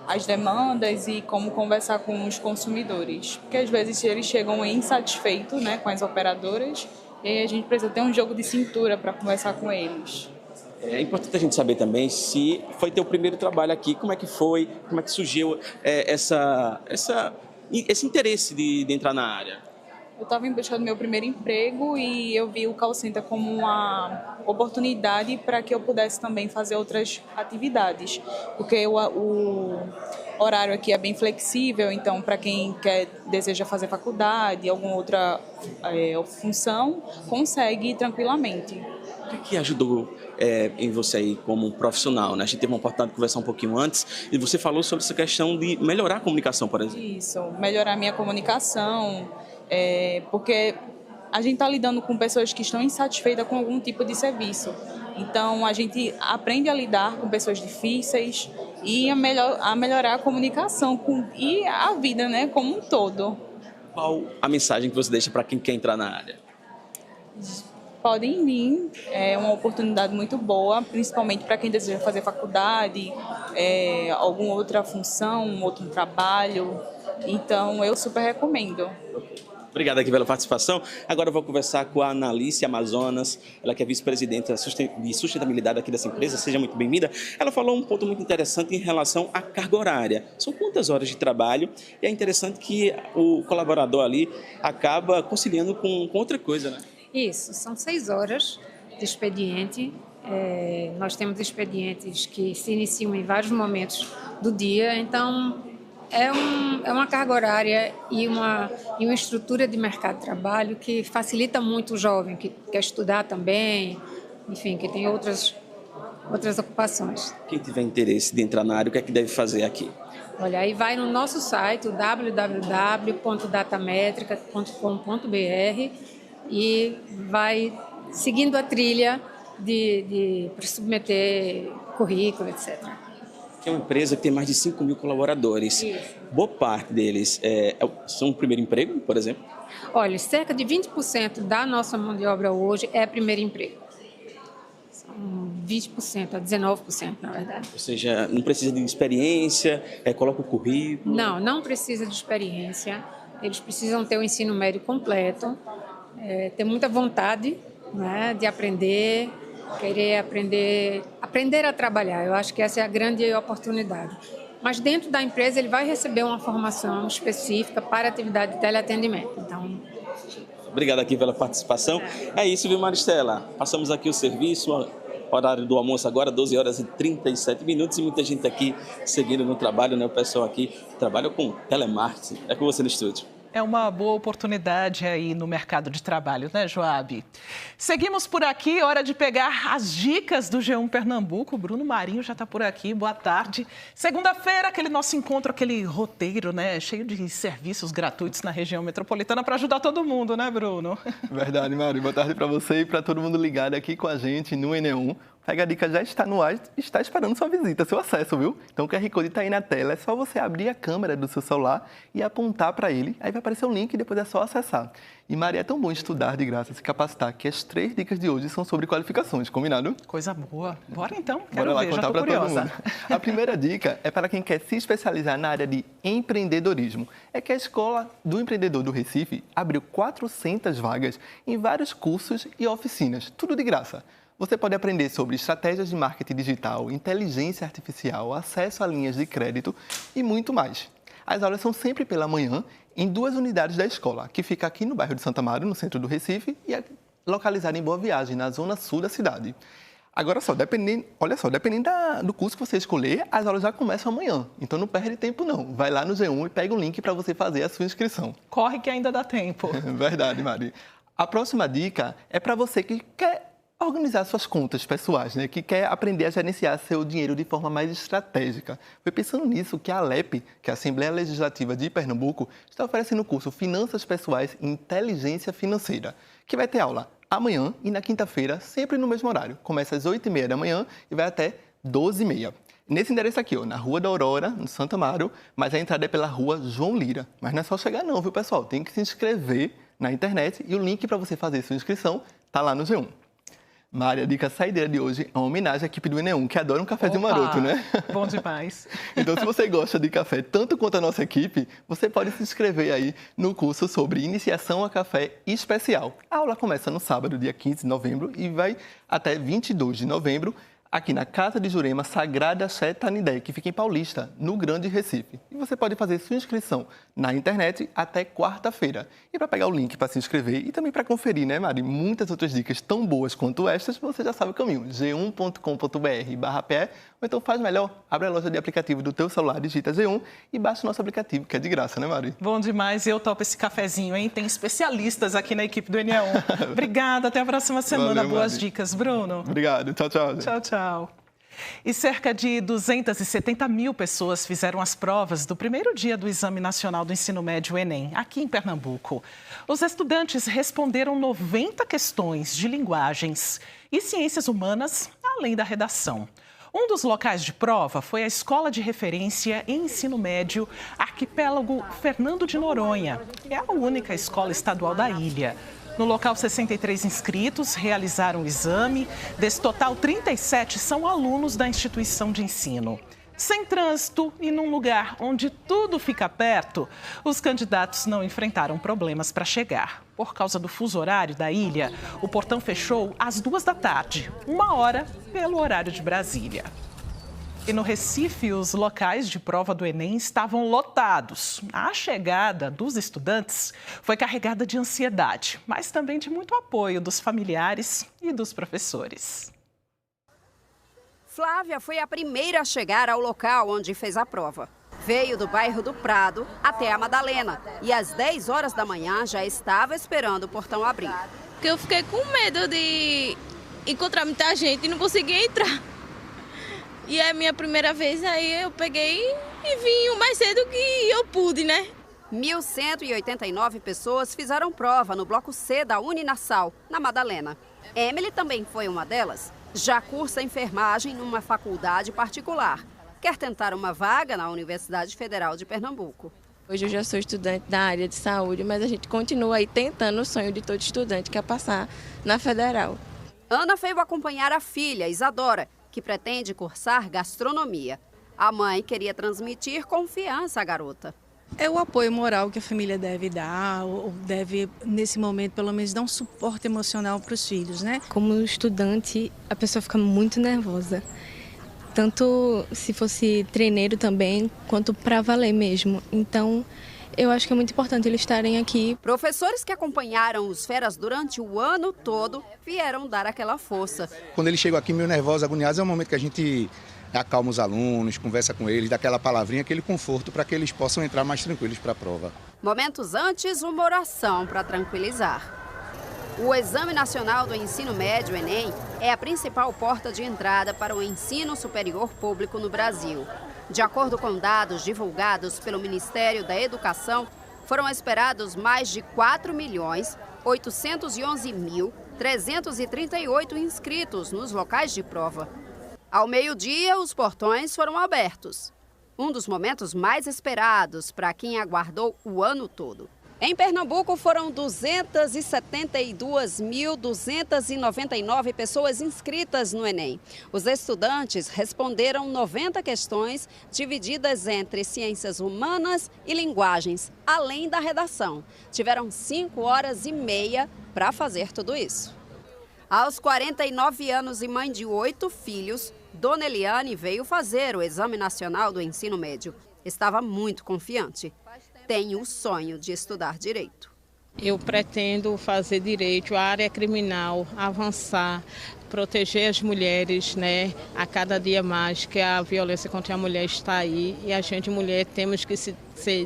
as demandas e como conversar com os consumidores. Porque às vezes eles chegam insatisfeitos, né, com as operadoras E aí a gente precisa ter um jogo de cintura para conversar com eles. É importante a gente saber também se foi teu primeiro trabalho aqui, como é que foi, como é que surgiu esse interesse de entrar na área. Eu estava em busca do meu primeiro emprego e eu vi o call center como uma oportunidade para que eu pudesse também fazer outras atividades, porque o horário aqui é bem flexível, então para quem deseja fazer faculdade, alguma outra função, consegue tranquilamente. O que ajudou em você aí como profissional, né? A gente teve uma oportunidade de conversar um pouquinho antes e você falou sobre essa questão de melhorar a comunicação, por exemplo. Isso, melhorar a minha comunicação, porque a gente está lidando com pessoas que estão insatisfeitas com algum tipo de serviço. Então, a gente aprende a lidar com pessoas difíceis e a melhorar a comunicação e a vida, né, como um todo. Qual a mensagem que você deixa para quem quer entrar na área? Podem vir, é uma oportunidade muito boa, principalmente para quem deseja fazer faculdade, alguma outra função, outro trabalho. Então, eu super recomendo. Obrigado aqui pela participação. Agora eu vou conversar com a Analice Amazonas, ela que é vice-presidente de sustentabilidade aqui dessa empresa. Seja muito bem-vinda. Ela falou um ponto muito interessante em relação à carga horária. São quantas horas de trabalho? E é interessante que o colaborador ali acaba conciliando com outra coisa, né? Isso, são 6 horas de expediente. Nós temos expedientes que se iniciam em vários momentos do dia, então é uma carga horária e uma estrutura de mercado de trabalho que facilita muito o jovem que quer estudar também, enfim, que tem outras ocupações. Quem tiver interesse de entrar na área, o que é que deve fazer aqui? Olha, aí vai no nosso site, www.datametrica.com.br e vai seguindo a trilha para submeter currículo, etc. É uma empresa que tem mais de 5 mil colaboradores. Isso. Boa parte deles são primeiro emprego, por exemplo? Olha, cerca de 20% da nossa mão de obra hoje é primeiro emprego. São 20% a 19%, na verdade. Ou seja, não precisa de experiência, coloca o currículo? Não precisa de experiência. Eles precisam ter o ensino médio completo, ter muita vontade, né, de aprender, querer aprender a trabalhar. Eu acho que essa é a grande oportunidade. Mas dentro da empresa ele vai receber uma formação específica para atividade de teleatendimento. Então, obrigado aqui pela participação. É isso, viu, Maristela? Passamos aqui o serviço, horário do almoço agora, 12 horas e 37 minutos, e muita gente aqui seguindo no trabalho, né? O pessoal aqui trabalha com telemarketing. É com você no estúdio. É uma boa oportunidade aí no mercado de trabalho, né, Joab? Seguimos por aqui, hora de pegar as dicas do G1 Pernambuco. O Bruno Marinho já está por aqui, boa tarde. Segunda-feira, aquele nosso encontro, aquele roteiro, né, cheio de serviços gratuitos na região metropolitana para ajudar todo mundo, né, Bruno? Verdade, Mari. Boa tarde para você e para todo mundo ligado aqui com a gente no NE1. Pega a Dica já está no ar, está esperando sua visita, seu acesso, viu? Então o QR Code está aí na tela, é só você abrir a câmera do seu celular e apontar para ele, aí vai aparecer um link e depois é só acessar. E Maria, é tão bom estudar de graça, se capacitar, que as 3 dicas de hoje são sobre qualificações, combinado? Coisa boa. Bora então, Bora lá ver, contar já tô curiosa. Todo mundo. A primeira dica é para quem quer se especializar na área de empreendedorismo. É que a Escola do Empreendedor do Recife abriu 400 vagas em vários cursos e oficinas, tudo de graça. Você pode aprender sobre estratégias de marketing digital, inteligência artificial, acesso a linhas de crédito e muito mais. As aulas são sempre pela manhã em 2 unidades da escola, que fica aqui no bairro de Santa Amaro, no centro do Recife, e é localizada em Boa Viagem, na zona sul da cidade. Agora só, dependendo do curso que você escolher, as aulas já começam amanhã. Então não perde tempo não. Vai lá no G1 e pega o link para você fazer a sua inscrição. Corre que ainda dá tempo. Verdade, Mari. A próxima dica é para você que quer organizar suas contas pessoais, né? Que quer aprender a gerenciar seu dinheiro de forma mais estratégica. Foi pensando nisso que a ALEP, que é a Assembleia Legislativa de Pernambuco, está oferecendo o curso Finanças Pessoais e Inteligência Financeira, que vai ter aula amanhã e na quinta-feira, sempre no mesmo horário. Começa às 8h30 da manhã e vai até 12h30. Nesse endereço aqui, ó, na Rua da Aurora, no Santa Amaro, mas a entrada é pela Rua João Lira. Mas não é só chegar não, viu, pessoal? Tem que se inscrever na internet e o link para você fazer sua inscrição está lá no G1. Mari, a dica saideira de hoje é uma homenagem à equipe do ENE1, que adora um cafezinho maroto, né? Bom demais. Então, se você gosta de café tanto quanto a nossa equipe, você pode se inscrever aí no curso sobre iniciação a café especial. A aula começa no sábado, dia 15 de novembro, e vai até 22 de novembro, aqui na Casa de Jurema Sagrada Fé Tanidé, que fica em Paulista, no Grande Recife. E você pode fazer sua inscrição na internet até quarta-feira. E para pegar o link para se inscrever e também para conferir, né, Mari, muitas outras dicas tão boas quanto estas, você já sabe o caminho, g1.com.br/pe, ou então faz melhor, abre a loja de aplicativo do teu celular, digita G1 e baixa o nosso aplicativo, que é de graça, né, Mari? Bom demais, eu topo esse cafezinho, hein? Tem especialistas aqui na equipe do ENE1. Obrigada, até a próxima semana. Valeu, Boas Mari. dicas, Bruno. Obrigado, tchau, tchau. Gente. Tchau, tchau. E cerca de 270 mil pessoas fizeram as provas do primeiro dia do Exame Nacional do Ensino Médio, Enem, aqui em Pernambuco. Os estudantes responderam 90 questões de linguagens e ciências humanas, além da redação. Um dos locais de prova foi a Escola de Referência em Ensino Médio Arquipélago Fernando de Noronha, que é a única escola estadual da ilha. No local, 63 inscritos realizaram o exame. Desse total, 37 são alunos da instituição de ensino. Sem trânsito e num lugar onde tudo fica perto, os candidatos não enfrentaram problemas para chegar. Por causa do fuso horário da ilha, o portão fechou às 14h, 1h pelo horário de Brasília. E no Recife, os locais de prova do Enem estavam lotados. A chegada dos estudantes foi carregada de ansiedade, mas também de muito apoio dos familiares e dos professores. Flávia foi a primeira a chegar ao local onde fez a prova. Veio do bairro do Prado até a Madalena e às 10 horas da manhã já estava esperando o portão abrir. Eu fiquei com medo de encontrar muita gente e não conseguir entrar. E é a minha primeira vez, aí eu peguei e vim o mais cedo que eu pude, né? 1.189 pessoas fizeram prova no bloco C da Uninassal, na Madalena. Emily também foi uma delas. Já cursa enfermagem numa faculdade particular. Quer tentar uma vaga na Universidade Federal de Pernambuco. Hoje eu já sou estudante da área de saúde, mas a gente continua aí tentando o sonho de todo estudante, que é passar na Federal. Ana veio acompanhar a filha, Isadora, que pretende cursar gastronomia. A mãe queria transmitir confiança à garota. É o apoio moral que a família deve dar, ou deve, nesse momento, pelo menos, dar um suporte emocional para os filhos, né? Como estudante, a pessoa fica muito nervosa. Tanto se fosse treineiro também, quanto para valer mesmo. Então, eu acho que é muito importante eles estarem aqui. Professores que acompanharam os feras durante o ano todo vieram dar aquela força. Quando eles chegam aqui meio nervosos, agoniados, é o momento que a gente acalma os alunos, conversa com eles, dá aquela palavrinha, aquele conforto para que eles possam entrar mais tranquilos para a prova. Momentos antes, uma oração para tranquilizar. O Exame Nacional do Ensino Médio, Enem, é a principal porta de entrada para o ensino superior público no Brasil. De acordo com dados divulgados pelo Ministério da Educação, foram esperados mais de 4.811.338 inscritos nos locais de prova. Ao meio-dia, os portões foram abertos. Um dos momentos mais esperados para quem aguardou o ano todo. Em Pernambuco, foram 272.299 pessoas inscritas no Enem. Os estudantes responderam 90 questões divididas entre ciências humanas e linguagens, além da redação. Tiveram 5 horas e meia para fazer tudo isso. Aos 49 anos e mãe de 8 filhos, Dona Eliane veio fazer o Exame Nacional do Ensino Médio. Estava muito confiante. Tem o sonho de estudar direito. Eu pretendo fazer direito, a área criminal, avançar, proteger as mulheres, né? A cada dia mais, que a violência contra a mulher está aí e a gente, mulher, temos que se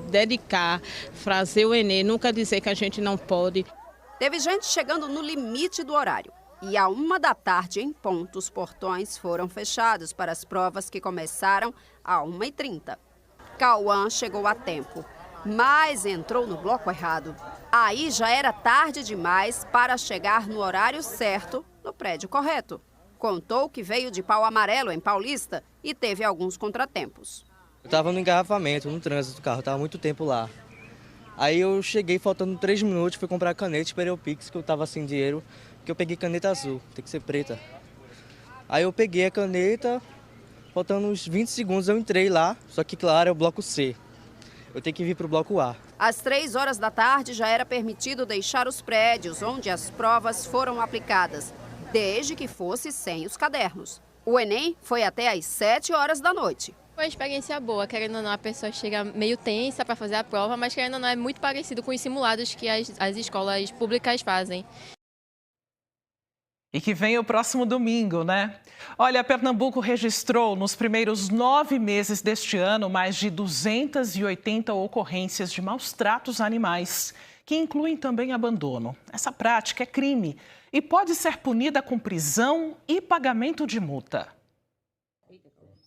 dedicar, fazer o Enem, nunca dizer que a gente não pode. Teve gente chegando no limite do horário e à 1h em ponto os portões foram fechados para as provas que começaram à 1h30. Cauã chegou a tempo, mas entrou no bloco errado. Aí já era tarde demais para chegar no horário certo, no prédio correto. Contou que veio de Pau Amarelo, em Paulista, e teve alguns contratempos. Eu estava no engarrafamento, no trânsito do carro, estava muito tempo lá. Aí eu cheguei faltando 3 minutos, fui comprar caneta, esperei o Pix, que eu estava sem dinheiro, porque eu peguei caneta azul, tem que ser preta. Aí eu peguei a caneta, faltando uns 20 segundos eu entrei lá, só que claro, é o bloco C. Eu tenho que vir para o bloco A. Às 3 horas da tarde já era permitido deixar os prédios onde as provas foram aplicadas, desde que fosse sem os cadernos. O Enem foi até às 7 horas da noite. Foi uma experiência boa, querendo ou não, a pessoa chega meio tensa para fazer a prova, mas querendo ou não, é muito parecido com os simulados que as escolas públicas fazem. E que vem o próximo domingo, né? Olha, Pernambuco registrou nos primeiros 9 meses deste ano mais de 280 ocorrências de maus tratos a animais, que incluem também abandono. Essa prática é crime e pode ser punida com prisão e pagamento de multa.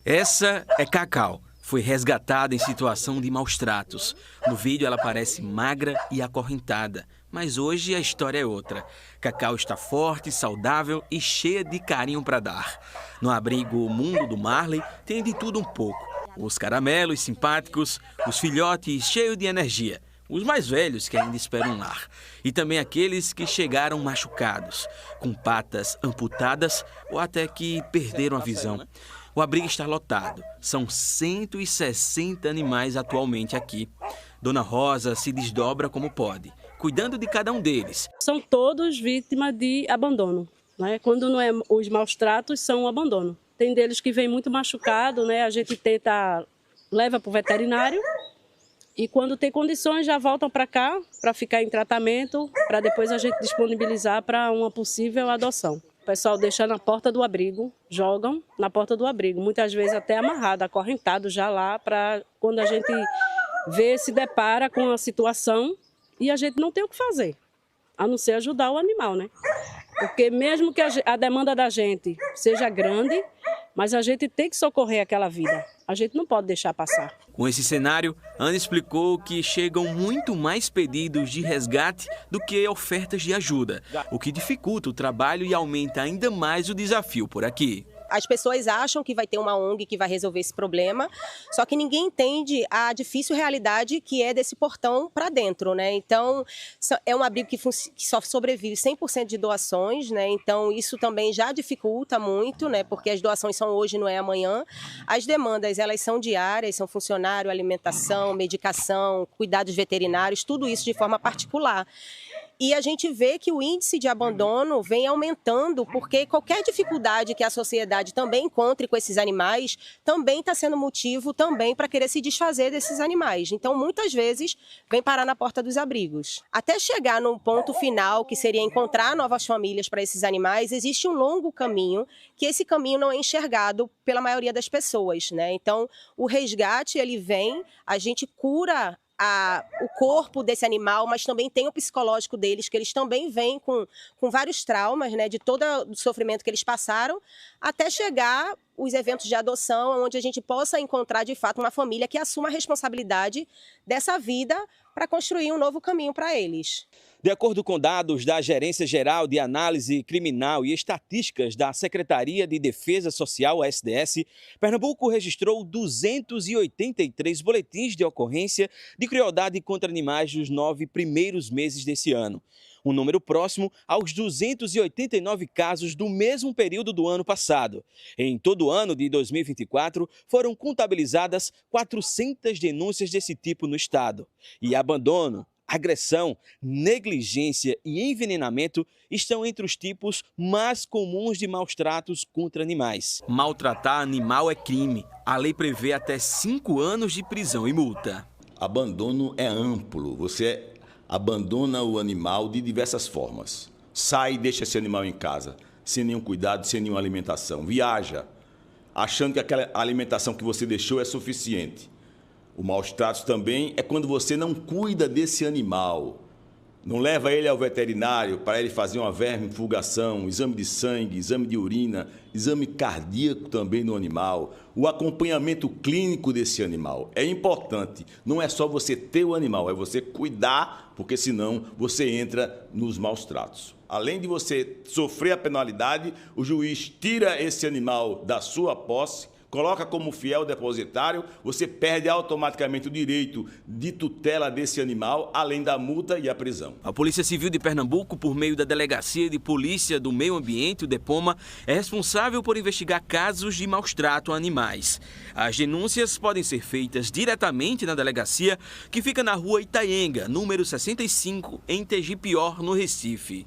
Essa é Cacau. Foi resgatada em situação de maus tratos. No vídeo ela parece magra e acorrentada, mas hoje a história é outra. Cacau está forte, saudável e cheia de carinho para dar. No abrigo Mundo do Marley tem de tudo um pouco. Os caramelos simpáticos, os filhotes cheios de energia, os mais velhos que ainda esperam um lar. E também aqueles que chegaram machucados, com patas amputadas ou até que perderam a visão. O abrigo está lotado. São 160 animais atualmente aqui. Dona Rosa se desdobra como pode, cuidando de cada um deles. São todos vítimas de abandono, né? Quando não é os maus tratos, são o abandono. Tem deles que vem muito machucado, né? A gente leva para o veterinário e quando tem condições já voltam para cá para ficar em tratamento, para depois a gente disponibilizar para uma possível adoção. O pessoal deixa na porta do abrigo, jogam na porta do abrigo, muitas vezes até amarrado, acorrentado já lá, para quando a gente se depara com a situação e a gente não tem o que fazer, a não ser ajudar o animal, né? Porque mesmo que a demanda da gente seja grande, mas a gente tem que socorrer aquela vida, a gente não pode deixar passar. Com esse cenário, Ana explicou que chegam muito mais pedidos de resgate do que ofertas de ajuda, o que dificulta o trabalho e aumenta ainda mais o desafio por aqui. As pessoas acham que vai ter uma ONG que vai resolver esse problema, só que ninguém entende a difícil realidade que é desse portão para dentro, né? Então, é um abrigo que só sobrevive 100% de doações, né? Então, isso também já dificulta muito, né? Porque as doações são hoje, não é amanhã. As demandas, elas são diárias, são funcionário, alimentação, medicação, cuidados veterinários, tudo isso de forma particular. E a gente vê que o índice de abandono vem aumentando porque qualquer dificuldade que a sociedade também encontre com esses animais também está sendo motivo também para querer se desfazer desses animais. Então, muitas vezes, vem parar na porta dos abrigos. Até chegar no ponto final, que seria encontrar novas famílias para esses animais, existe um longo caminho, que esse caminho não é enxergado pela maioria das pessoas, né? Então, o resgate, ele vem, a gente cura o corpo desse animal, mas também tem o psicológico deles, que eles também vêm com vários traumas, né, de todo o sofrimento que eles passaram, até chegar os eventos de adoção, onde a gente possa encontrar, de fato, uma família que assuma a responsabilidade dessa vida para construir um novo caminho para eles. De acordo com dados da Gerência Geral de Análise Criminal e Estatísticas da Secretaria de Defesa Social, SDS, Pernambuco registrou 283 boletins de ocorrência de crueldade contra animais nos 9 primeiros meses desse ano. Um número próximo aos 289 casos do mesmo período do ano passado. Em todo o ano de 2024, foram contabilizadas 400 denúncias desse tipo no estado. E abandono, agressão, negligência e envenenamento estão entre os tipos mais comuns de maus tratos contra animais. Maltratar animal é crime. A lei prevê até 5 anos de prisão e multa. Abandono é amplo. Você abandona o animal de diversas formas. Sai e deixa esse animal em casa, sem nenhum cuidado, sem nenhuma alimentação. Viaja, achando que aquela alimentação que você deixou é suficiente. O maus tratos também é quando você não cuida desse animal. Não leva ele ao veterinário para ele fazer uma vermifugação, exame de sangue, exame de urina, exame cardíaco também no animal, o acompanhamento clínico desse animal. É importante, não é só você ter o animal, é você cuidar, porque senão você entra nos maus tratos. Além de você sofrer a penalidade, o juiz tira esse animal da sua posse, coloca como fiel depositário, você perde automaticamente o direito de tutela desse animal, além da multa e a prisão. A Polícia Civil de Pernambuco, por meio da Delegacia de Polícia do Meio Ambiente, o DEPOMA, é responsável por investigar casos de maus-trato a animais. As denúncias podem ser feitas diretamente na delegacia, que fica na rua Itaenga, número 65, em Tegipior, no Recife.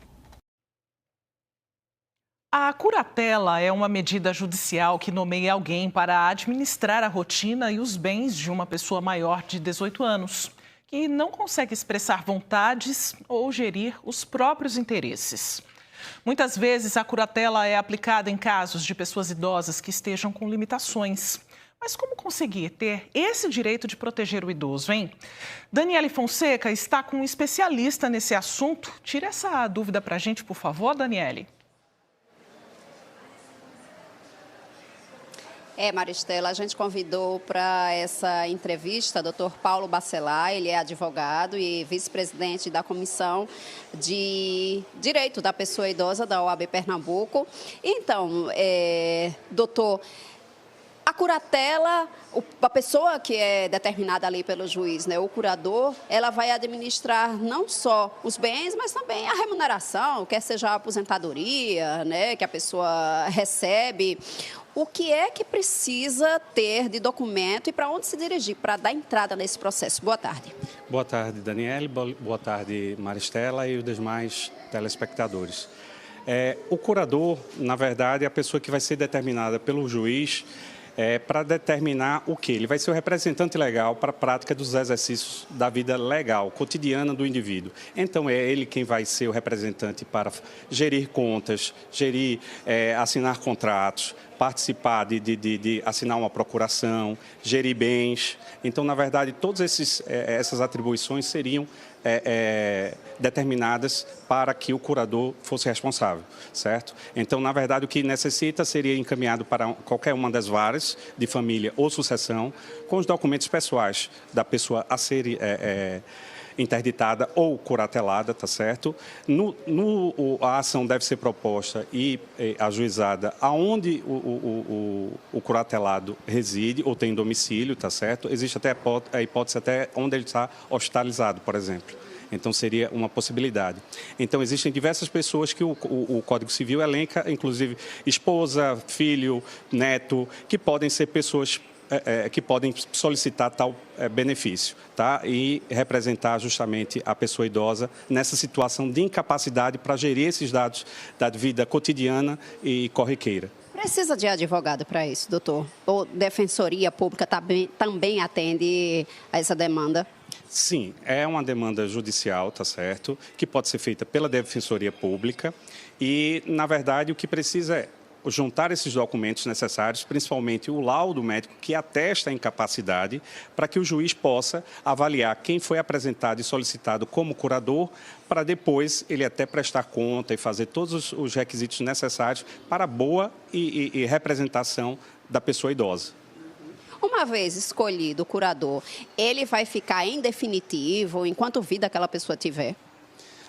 A curatela é uma medida judicial que nomeia alguém para administrar a rotina e os bens de uma pessoa maior de 18 anos, que não consegue expressar vontades ou gerir os próprios interesses. Muitas vezes, a curatela é aplicada em casos de pessoas idosas que estejam com limitações. Mas como conseguir ter esse direito de proteger o idoso, hein? Daniele Fonseca está com um especialista nesse assunto. Tira essa dúvida para a gente, por favor, Daniele. Maristela, a gente convidou para essa entrevista o Dr. Paulo Bacelar, ele é advogado e vice-presidente da Comissão de Direito da Pessoa Idosa da OAB Pernambuco. Então, doutor, a curatela, a pessoa que é determinada ali pelo juiz, né, o curador, ela vai administrar não só os bens, mas também a remuneração, quer seja a aposentadoria, né, que a pessoa recebe. O que é que precisa ter de documento e para onde se dirigir para dar entrada nesse processo? Boa tarde. Boa tarde, Daniele. Boa tarde, Maristela e os demais telespectadores. O curador, na verdade, é a pessoa que vai ser determinada pelo juiz para determinar o quê? Ele vai ser o representante legal para a prática dos exercícios da vida legal, cotidiana do indivíduo. Então, é ele quem vai ser o representante para gerir contas, assinar contratos, participar de assinar uma procuração, gerir bens. Então, na verdade, todas essas atribuições seriam determinadas para que o curador fosse responsável, certo? Então, na verdade, o que necessita seria encaminhado para qualquer uma das varas de família ou sucessão, com os documentos pessoais da pessoa a ser interditada ou curatelada, tá certo? A ação deve ser proposta e ajuizada aonde o curatelado reside ou tem domicílio, tá certo? Existe até a hipótese até onde ele está hospitalizado, por exemplo. Então, seria uma possibilidade. Então, existem diversas pessoas que o Código Civil elenca, inclusive esposa, filho, neto, que podem ser pessoas que podem solicitar tal benefício, tá? E representar justamente a pessoa idosa nessa situação de incapacidade para gerir esses dados da vida cotidiana e corriqueira. Precisa de advogado para isso, doutor? Ou Defensoria Pública também atende a essa demanda? Sim, é uma demanda judicial, tá certo? Que pode ser feita pela Defensoria Pública e, na verdade, o que precisa é juntar esses documentos necessários, principalmente o laudo médico que atesta a incapacidade, para que o juiz possa avaliar quem foi apresentado e solicitado como curador, para depois ele até prestar conta e fazer todos os requisitos necessários para a boa e representação da pessoa idosa. Uma vez escolhido o curador, ele vai ficar em definitivo enquanto vida aquela pessoa tiver?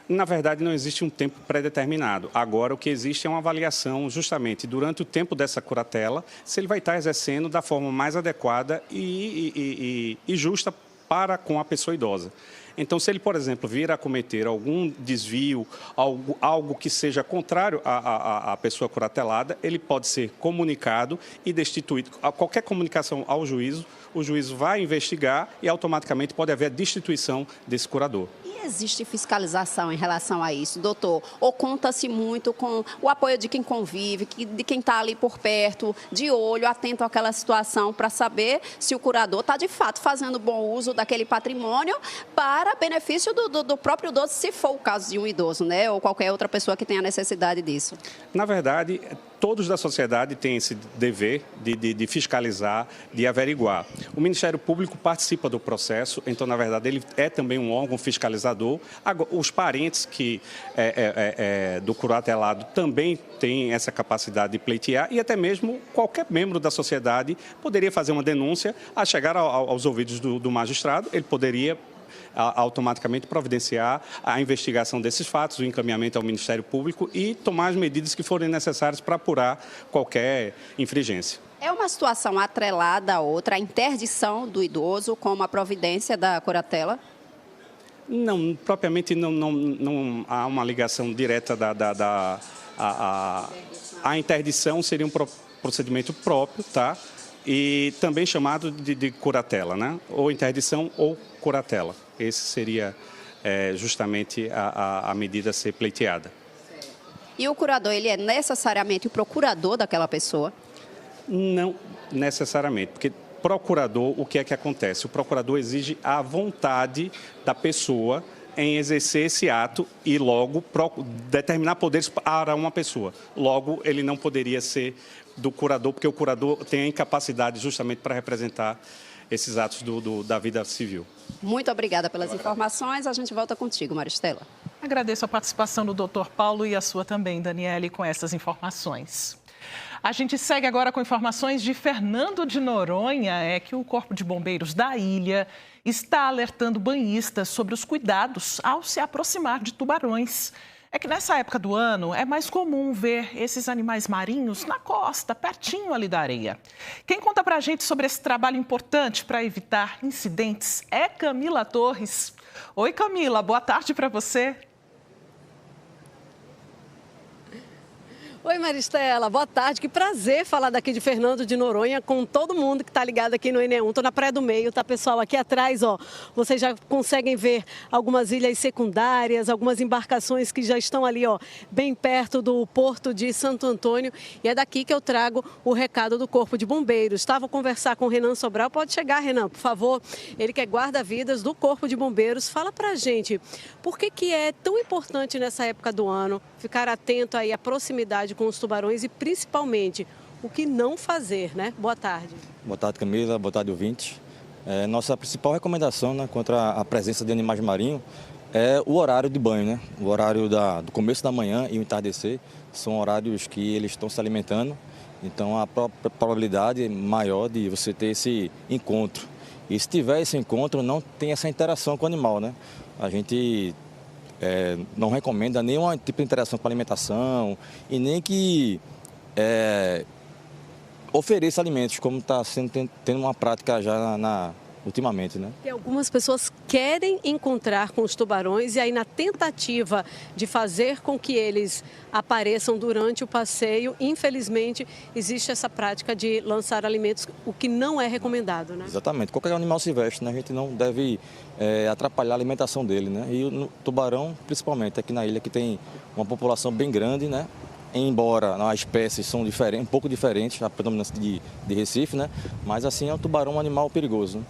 Na verdade, não existe um tempo pré-determinado. Agora, o que existe é uma avaliação justamente durante o tempo dessa curatela, se ele vai estar exercendo da forma mais adequada e justa para com a pessoa idosa. Então, se ele, por exemplo, vir a cometer algum desvio, algo que seja contrário à pessoa curatelada, ele pode ser comunicado e destituído. Qualquer comunicação ao juízo, o juízo vai investigar e automaticamente pode haver a destituição desse curador. Existe fiscalização em relação a isso, doutor? Ou conta-se muito com o apoio de quem convive, de quem está ali por perto, de olho, atento àquela situação, para saber se o curador está, de fato, fazendo bom uso daquele patrimônio para benefício do próprio idoso, se for o caso de um idoso, né? Ou qualquer outra pessoa que tenha necessidade disso? Na verdade, todos da sociedade têm esse dever de fiscalizar, de averiguar. O Ministério Público participa do processo, então, na verdade, ele é também um órgão fiscalizador. Os parentes do curatelado também têm essa capacidade de pleitear e até mesmo qualquer membro da sociedade poderia fazer uma denúncia a chegar aos ouvidos do magistrado, ele poderia automaticamente providenciar a investigação desses fatos, o encaminhamento ao Ministério Público e tomar as medidas que forem necessárias para apurar qualquer infringência. É uma situação atrelada a outra, a interdição do idoso como a providência da curatela? Não, propriamente não há uma ligação direta a interdição seria um procedimento próprio, tá? E também chamado de curatela, né? Ou interdição ou curatela. Esse seria justamente a medida a ser pleiteada. E o curador, ele é necessariamente o procurador daquela pessoa? Não necessariamente, porque procurador, o que é que acontece? O procurador exige a vontade da pessoa em exercer esse ato e logo determinar poderes para uma pessoa. Logo, ele não poderia ser do curador, porque o curador tem a incapacidade justamente para representar esses atos da vida civil. Muito obrigada pelas informações. A gente volta contigo, Maristela. Agradeço a participação do Dr. Paulo e a sua também, Daniele, com essas informações. A gente segue agora com informações de Fernando de Noronha, que o Corpo de Bombeiros da ilha está alertando banhistas sobre os cuidados ao se aproximar de tubarões. É que nessa época do ano é mais comum ver esses animais marinhos na costa, pertinho ali da areia. Quem conta pra gente sobre esse trabalho importante para evitar incidentes é Camila Torres. Oi, Camila, boa tarde para você. Oi, Maristela, boa tarde. Que prazer falar daqui de Fernando de Noronha com todo mundo que está ligado aqui no NE1. Estou na Praia do Meio, tá, pessoal? Aqui atrás, ó, vocês já conseguem ver algumas ilhas secundárias, algumas embarcações que já estão ali, ó, bem perto do Porto de Santo Antônio. E é daqui que eu trago o recado do Corpo de Bombeiros. Vou conversar com o Renan Sobral. Pode chegar, Renan, por favor. Ele que é guarda-vidas do Corpo de Bombeiros. Fala pra gente, por que é tão importante nessa época do ano ficar atento aí à proximidade com os tubarões e principalmente o que não fazer, né? Boa tarde. Boa tarde, Camila. Boa tarde, ouvintes. Nossa principal recomendação, né, contra a presença de animais marinhos é o horário de banho, né? O horário do começo da manhã e o entardecer são horários que eles estão se alimentando, então a probabilidade maior de você ter esse encontro. E se tiver esse encontro, não tem essa interação com o animal, né? A gente não recomenda nenhum tipo de interação com a alimentação e nem que ofereça alimentos, como está tendo uma prática já ultimamente, né? E algumas pessoas querem encontrar com os tubarões e aí na tentativa de fazer com que eles apareçam durante o passeio, infelizmente existe essa prática de lançar alimentos, o que não é recomendado, né? Exatamente. Qualquer animal silvestre, né? A gente não deve atrapalhar a alimentação dele, né? E o tubarão, principalmente, aqui na ilha que tem uma população bem grande, né? Embora as espécies são um pouco diferentes, a predominância de Recife, né? Mas assim é o tubarão um animal perigoso, né?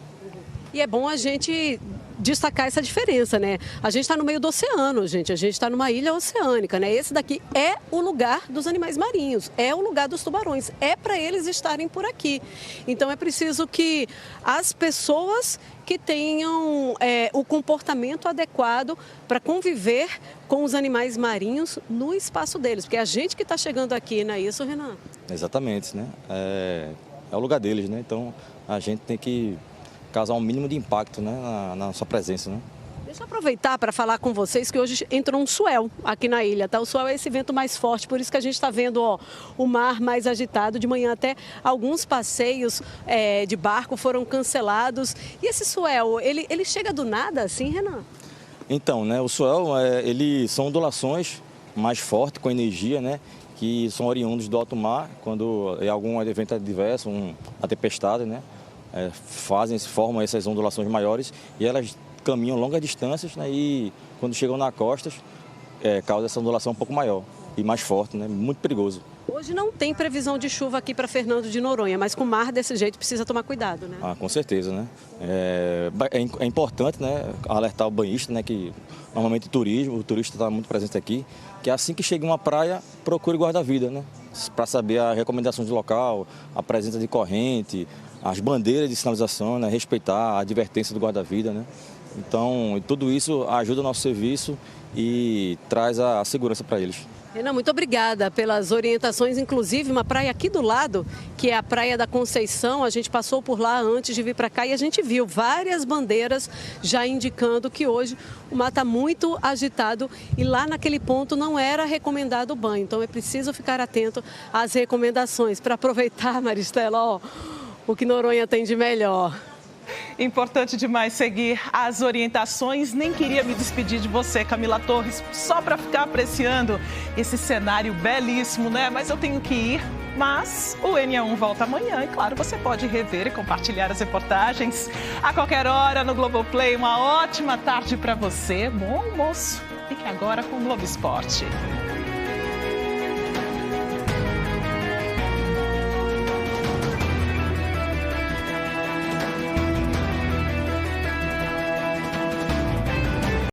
E é bom a gente destacar essa diferença, né? A gente está no meio do oceano, gente. A gente está numa ilha oceânica, né? Esse daqui é o lugar dos animais marinhos, é o lugar dos tubarões, é para eles estarem por aqui. Então é preciso que as pessoas que tenham o comportamento adequado para conviver com os animais marinhos no espaço deles, porque é a gente que está chegando aqui, não é isso, Renan? Exatamente, né? É o lugar deles, né? Então a gente tem que causar um mínimo de impacto, né, na sua presença, né? Deixa eu aproveitar para falar com vocês que hoje entrou um swell aqui na ilha, tá? O swell é esse vento mais forte, por isso que a gente está vendo, ó, o mar mais agitado. De manhã até alguns passeios de barco foram cancelados. E esse swell, ele chega do nada assim, Renan? Então, né, o swell, são ondulações mais fortes, com energia, né, que são oriundos do alto mar, quando é algum evento adverso, uma tempestade, né? Formam essas ondulações maiores e elas caminham longas distâncias, né, e quando chegam na costa causa essa ondulação um pouco maior e mais forte, né, muito perigoso. Hoje não tem previsão de chuva aqui para Fernando de Noronha, mas com o mar desse jeito precisa tomar cuidado, né? Com certeza, né? É importante, né, alertar o banhista, né, que normalmente o turista está muito presente aqui, que assim que chega em uma praia, procure guarda-vida, né, para saber as recomendações do local, a presença de corrente, as bandeiras de sinalização, né, respeitar a advertência do guarda-vida, né? Então, tudo isso ajuda o nosso serviço e traz a segurança para eles. Renan, muito obrigada pelas orientações, inclusive uma praia aqui do lado, que é a Praia da Conceição. A gente passou por lá antes de vir para cá e a gente viu várias bandeiras já indicando que hoje o mar está muito agitado e lá naquele ponto não era recomendado o banho. Então é preciso ficar atento às recomendações para aproveitar, Maristela, ó, o que Noronha tem de melhor. Importante demais seguir as orientações. Nem queria me despedir de você, Camila Torres, só para ficar apreciando esse cenário belíssimo, né? Mas eu tenho que ir. Mas o NE1 volta amanhã e, claro, você pode rever e compartilhar as reportagens a qualquer hora no Globoplay. Uma ótima tarde para você. Bom almoço. Fique agora com o Globo Esporte.